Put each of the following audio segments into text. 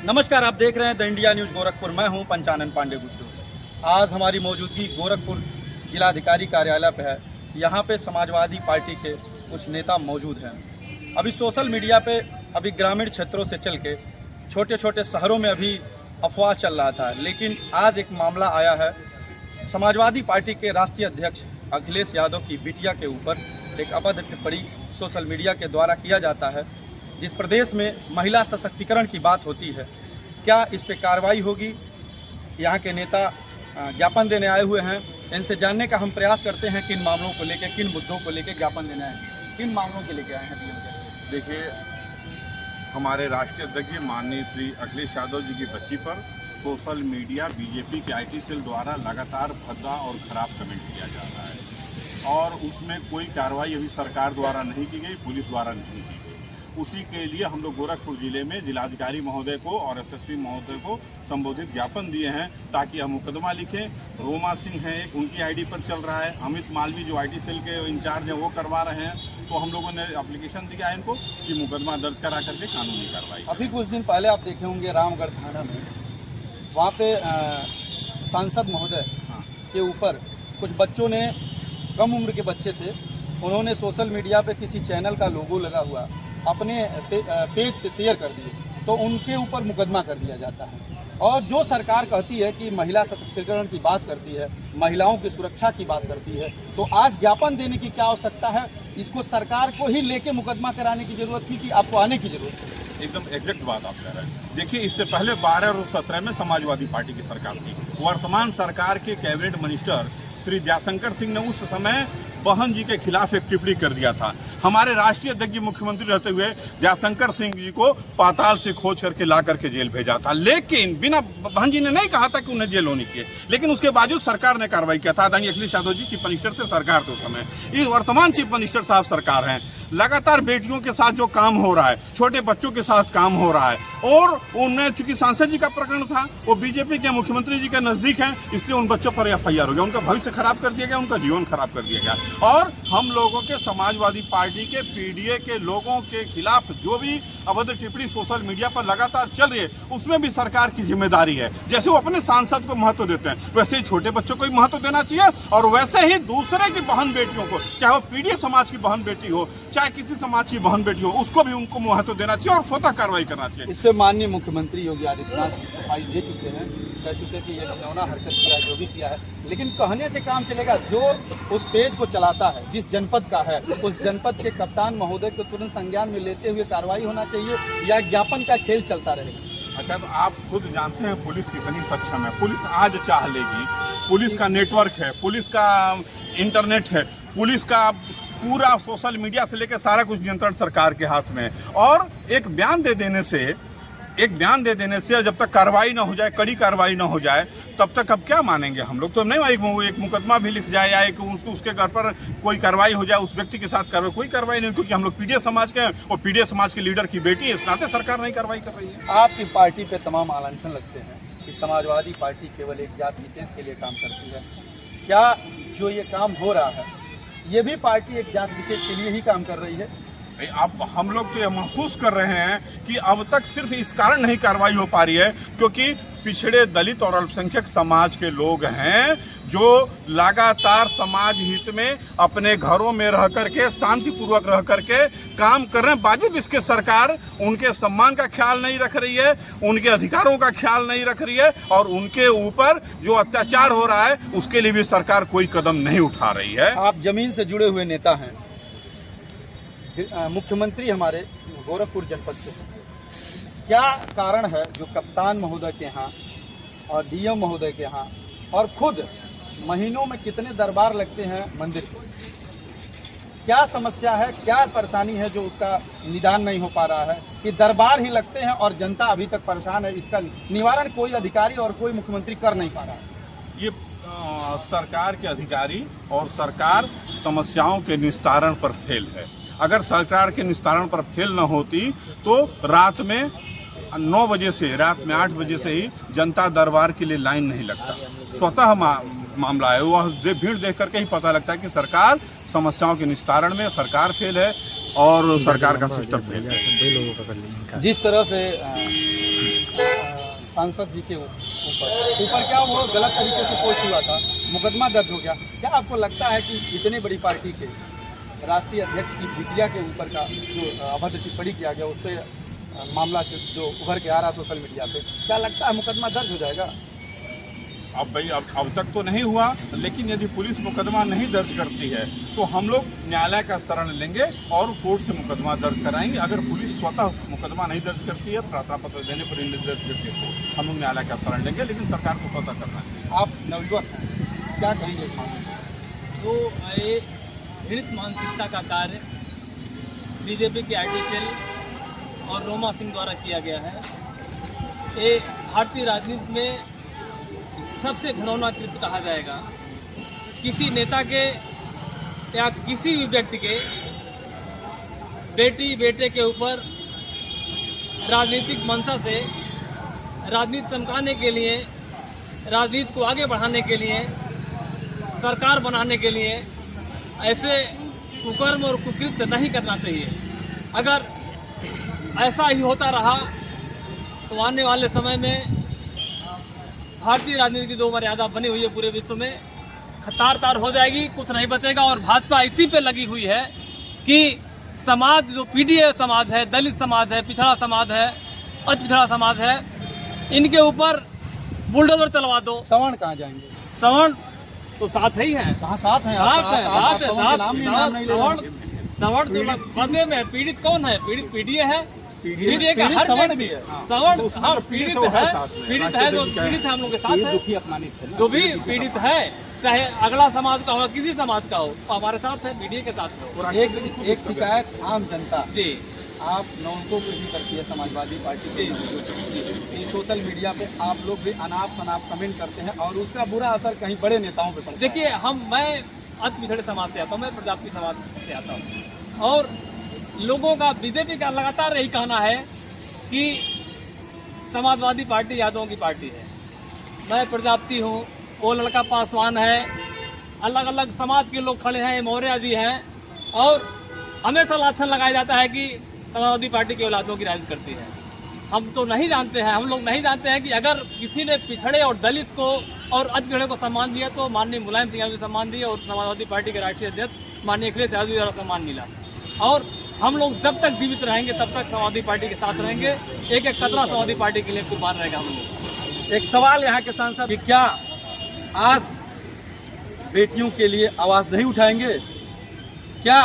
नमस्कार, आप देख रहे हैं द इंडिया न्यूज़ गोरखपुर। मैं हूं पंचानन पांडे गुड्डू। आज हमारी मौजूदगी गोरखपुर जिलाधिकारी कार्यालय पे है। यहां पे समाजवादी पार्टी के कुछ नेता मौजूद हैं। अभी सोशल मीडिया पे ग्रामीण क्षेत्रों से चल के छोटे छोटे शहरों में अभी अफवाह चल रहा था, लेकिन आज एक मामला आया है। समाजवादी पार्टी के राष्ट्रीय अध्यक्ष अखिलेश यादव की बिटिया के ऊपर एक अभद्र टिप्पणी सोशल मीडिया के द्वारा किया जाता है। जिस प्रदेश में महिला सशक्तिकरण की बात होती है, क्या इस पे कार्रवाई होगी? यहाँ के नेता ज्ञापन देने आए हुए हैं। इनसे जानने का हम प्रयास करते हैं किन मामलों को लेकर, किन मुद्दों को लेकर ज्ञापन देने आए हैं, किन मामलों के लेकर आए हैं डीएम के। देखिए, हमारे राष्ट्रीय अध्यक्ष माननीय श्री अखिलेश यादव जी की बच्ची पर सोशल मीडिया बीजेपी के आईटी सेल द्वारा लगातार भद्दा और खराब कमेंट किया जा रहा है और उसमें कोई कार्रवाई अभी सरकार द्वारा नहीं की गई, पुलिस द्वारा नहीं की गई। उसी के लिए हम लोग गोरखपुर जिले में जिलाधिकारी महोदय को और एसएसपी महोदय को संबोधित ज्ञापन दिए हैं ताकि हम मुकदमा लिखें। रोमा सिंह है, उनकी आईडी पर चल रहा है। अमित मालवी जो आईटी सेल के इंचार्ज हैं वो करवा रहे हैं। तो हम लोगों ने एप्लीकेशन दिया है इनको कि मुकदमा दर्ज करा करके कानूनी कार्रवाई। अभी कुछ दिन पहले आप देखे होंगे रामगढ़ थाना में, वहाँ पे सांसद महोदय के ऊपर कुछ बच्चों ने, कम उम्र के बच्चे थे, उन्होंने सोशल मीडिया पे किसी चैनल का लोगो लगा हुआ अपने पेज से शेयर कर दिए, तो उनके ऊपर मुकदमा कर दिया जाता है। और जो सरकार कहती है कि महिला सशक्तिकरण की बात करती है, महिलाओं की सुरक्षा की बात करती है, तो आज ज्ञापन देने की क्या आवश्यकता है? इसको सरकार को ही लेके मुकदमा कराने की जरूरत थी कि आपको आने की जरूरत है? एकदम एग्जैक्ट बात आप कह रहे हैं। देखिए, इससे पहले 12 और 17 में समाजवादी पार्टी की सरकार थी। वर्तमान सरकार के कैबिनेट मिनिस्टर श्री जयशंकर सिंह ने उस समय बहन जी के खिलाफ एक टिप्पणी कर दिया था। हमारे राष्ट्रीय अध्यक्ष मुख्यमंत्री रहते हुए जयशंकर सिंह जी को पाताल से खोज करके ला करके जेल भेजा था, लेकिन बिना, बहन जी ने नहीं कहा था कि उन्हें जेल होनी चाहिए, लेकिन उसके बावजूद सरकार ने कार्रवाई किया था। आदरणीय अखिलेश यादव जी चीफ मिनिस्टर थे, सरकार थे उस समय। ये वर्तमान चीफ मिनिस्टर साहब सरकार हैं। लगातार बेटियों के साथ जो काम हो रहा है, छोटे बच्चों के साथ काम हो रहा है, और उनमें चूंकि सांसद जी का प्रकरण था, वो बीजेपी के मुख्यमंत्री जी के नजदीक हैं, इसलिए उन बच्चों पर एफआईआर हो गया, उनका भविष्य खराब कर दिया गया, उनका जीवन खराब कर दिया गया। और हम लोगों के समाजवादी पार्टी के पीडीए के लोगों के खिलाफ जो भी अभद्र टिप्पणी सोशल मीडिया पर लगातार चल रही है, उसमें भी सरकार की जिम्मेदारी है। जैसे वो अपने सांसद को महत्व देते हैं, वैसे ही छोटे बच्चों को भी महत्व देना चाहिए, और वैसे ही दूसरे की बहन बेटियों को, चाहे वो पीडीए समाज की बहन बेटी हो, चाहे किसी समाज की बहन बेटी हो, उसको भी उनको महत्व देना चाहिए और स्वतः कार्रवाई करना चाहिए। इस पे माननीय मुख्यमंत्री योगी आदित्यनाथ सफाई दे चुके हैं, कह चुके कि ये घिनौना हरकत किया है, जो भी किया है, लेकिन कहने से काम चलेगा? जो उस पेज को चलाता है, जिस जनपद का है, उस जनपद के कप्तान महोदय को तुरंत संज्ञान में लेते हुए कार्रवाई होना चाहिए, या ज्ञापन का खेल चलता रहेगा? अच्छा, तो आप खुद जानते हैं पुलिस कितनी सक्षम है। पुलिस आज चाह लेगी, पुलिस का नेटवर्क है, पुलिस का इंटरनेट है, पुलिस का पूरा सोशल मीडिया से लेकर सारा कुछ नियंत्रण सरकार के हाथ में है। और एक बयान दे देने से जब तक कार्रवाई ना हो जाए, कड़ी कार्रवाई ना हो जाए, तब तक अब क्या मानेंगे हम लोग? तो नहीं, एक मुकदमा भी लिख जाए या एक उसके घर पर कोई कार्रवाई हो जाए, उस व्यक्ति के साथ कोई कार्रवाई नहीं, क्योंकि हम लोग पीडीए समाज के हैं और पीडीए समाज के लीडर की बेटी है, इस नाते सरकार नहीं कार्रवाई कर रही है। आपकी पार्टी पे तमाम आलांछन लगते हैं कि समाजवादी पार्टी केवल एक जाति विशेष के लिए काम करती है। क्या जो ये काम हो रहा है, ये भी पार्टी एक जाति विशेष के लिए ही काम कर रही है? अब हम लोग तो ये महसूस कर रहे हैं कि अब तक सिर्फ इस कारण नहीं कार्रवाई हो पा रही है क्योंकि पिछड़े, दलित और अल्पसंख्यक समाज के लोग हैं जो लगातार समाज हित में अपने घरों में रह करके, शांतिपूर्वक रह करके काम कर रहे हैं। बावजूद इसके सरकार उनके सम्मान का ख्याल नहीं रख रही है, उनके अधिकारों का ख्याल नहीं रख रही है, और उनके ऊपर जो अत्याचार हो रहा है उसके लिए भी सरकार कोई कदम नहीं उठा रही है। आप जमीन से जुड़े हुए नेता हैं, मुख्यमंत्री हमारे गोरखपुर जनपद से, क्या कारण है जो कप्तान महोदय के यहाँ और डीएम महोदय के यहाँ, और खुद महीनों में कितने दरबार लगते हैं मंदिर को, क्या समस्या है, क्या परेशानी है जो उसका निदान नहीं हो पा रहा है कि दरबार ही लगते हैं और जनता अभी तक परेशान है? इसका निवारण कोई अधिकारी और कोई मुख्यमंत्री कर नहीं पा रहा है। ये सरकार के अधिकारी और सरकार समस्याओं के निस्तारण पर फेल है। अगर सरकार के निस्तारण पर फेल न होती तो रात में 9 बजे से रात में 8 बजे से ही जनता दरबार के लिए लाइन नहीं लगता। स्वतः मामला है, वह भीड़ देख करके ही पता लगता है कि सरकार समस्याओं के निस्तारण में सरकार फेल है और सरकार का सिस्टम फेल है। जिस तरह से सांसद जी के ऊपर क्या वो गलत तरीके से पोस्ट हुआ था, मुकदमा दर्ज हो गया। क्या आपको लगता है कि इतनी बड़ी पार्टी के राष्ट्रीय अध्यक्ष की बिटिया के ऊपर का जो अभद्र टिप्पणी किया गया, उस पर मामला जो उभर के आ रहा सोशल मीडिया पे, क्या लगता है मुकदमा दर्ज हो जाएगा? अब भाई अब तक तो नहीं हुआ, लेकिन यदि पुलिस मुकदमा नहीं दर्ज करती है तो हम लोग न्यायालय का शरण लेंगे और कोर्ट से मुकदमा दर्ज कराएंगे। अगर पुलिस स्वतः मुकदमा नहीं दर्ज करती है, प्रार्थना पत्र देने पर नहीं दर्ज करती है, तो हम लोग न्यायालय का शरण लेंगे, लेकिन सरकार को स्वतः करना है। आप नवयुवक हैं, क्या कहेंगे? तो ये घृणित मानसिकता का कार्य बीजेपी के आईटी सेल और रोमा सिंह द्वारा किया गया है। ये भारतीय राजनीति में सबसे घिनौना कृत्य कहा जाएगा। किसी नेता के या किसी भी व्यक्ति के बेटी बेटे के ऊपर राजनीतिक मंशा से राजनीति चमकाने के लिए, राजनीति को आगे बढ़ाने के लिए, सरकार बनाने के लिए ऐसे कुकर्म और कुकृत्य नहीं करना चाहिए। अगर ऐसा ही होता रहा तो आने वाले समय में भारतीय राजनीति की जो मर्यादा बनी हुई है पूरे विश्व में तार तार हो जाएगी, कुछ नहीं बचेगा। और भाजपा इसी पे लगी हुई है कि समाज, जो पीडीए समाज है, दलित समाज है, पिछड़ा समाज है, अति पिछड़ा समाज है, इनके ऊपर बुलडोजर चलवा दो। सवर्ण कहाँ जाएंगे? सवर्ण तो साथ ही है, कहाँ साथ हैं? सवर्ण जो बदले में पीड़ित कौन है? पीड़ित पीडीए है, पीडीए का हर सवर्ण भी है। सवर्ण हाँ पीड़ित है, पीड़ित है, जो पीड़ित है हम लोग के साथ है। जो भी पीड़ित है, चाहे अगला समाज का हो, किसी समाज का हो, हमारे साथ है, पीडीए के साथ हो। एक शिकायत आम जनता जी आप नौनकों पे भी करती है समाजवादी पार्टी की, सोशल मीडिया पे आप लोग भी अनाप शनाप कमेंट करते हैं और उसका बुरा असर कहीं बड़े नेताओं पे पड़ता है। देखिए, मैं अति पिछड़े समाज से आता हूँ, मैं प्रजापति समाज से आता हूँ, और लोगों का, बीजेपी का लगातार यही कहना है कि समाजवादी पार्टी यादवों की पार्टी है। मैं प्रजापति हूँ, वो लड़का पासवान है, अलग अलग समाज के लोग खड़े हैं, मौर्य जी हैं, और हमेशा लाछन लगाया जाता है कि समाजवादी पार्टी की औलादों की राजनीति करती है। हम तो नहीं जानते हैं, हम लोग नहीं जानते हैं कि अगर किसी ने पिछड़े और दलित को और अति पिछड़े को सम्मान दिया तो माननीय मुलायम सिंह यादव सम्मान दिया, और समाजवादी पार्टी के राष्ट्रीय अध्यक्ष माननीय अखिलेश यादव द्वारा सम्मान मिला। और हम लोग जब तक जीवित रहेंगे तब तक समाजवादी पार्टी के साथ रहेंगे। एक एक कतरा समाजवादी पार्टी के लिए कुर्बान रहेगा हम लोग। एक सवाल यहाँ के सांसद कि क्या आज बेटियों के लिए आवाज नहीं उठाएंगे? क्या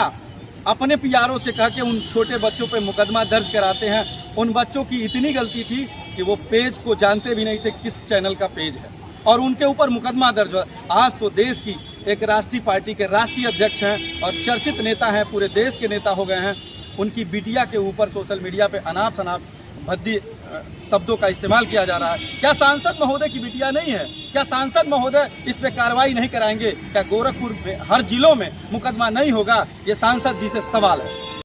अपने पीआरओ से कह के उन छोटे बच्चों पे मुकदमा दर्ज कराते हैं? उन बच्चों की इतनी गलती थी कि वो पेज को जानते भी नहीं थे किस चैनल का पेज है, और उनके ऊपर मुकदमा दर्ज हुआ। आज तो देश की एक राष्ट्रीय पार्टी के राष्ट्रीय अध्यक्ष हैं और चर्चित नेता हैं, पूरे देश के नेता हो गए हैं, उनकी बिटिया के ऊपर सोशल मीडिया पे अनाप शनाप भद्दी शब्दों का इस्तेमाल किया जा रहा है। क्या सांसद महोदय की बिटिया नहीं है? क्या सांसद महोदय इस पे कार्रवाई नहीं कराएंगे? क्या गोरखपुर में हर जिलों में मुकदमा नहीं होगा? ये सांसद जी से सवाल है।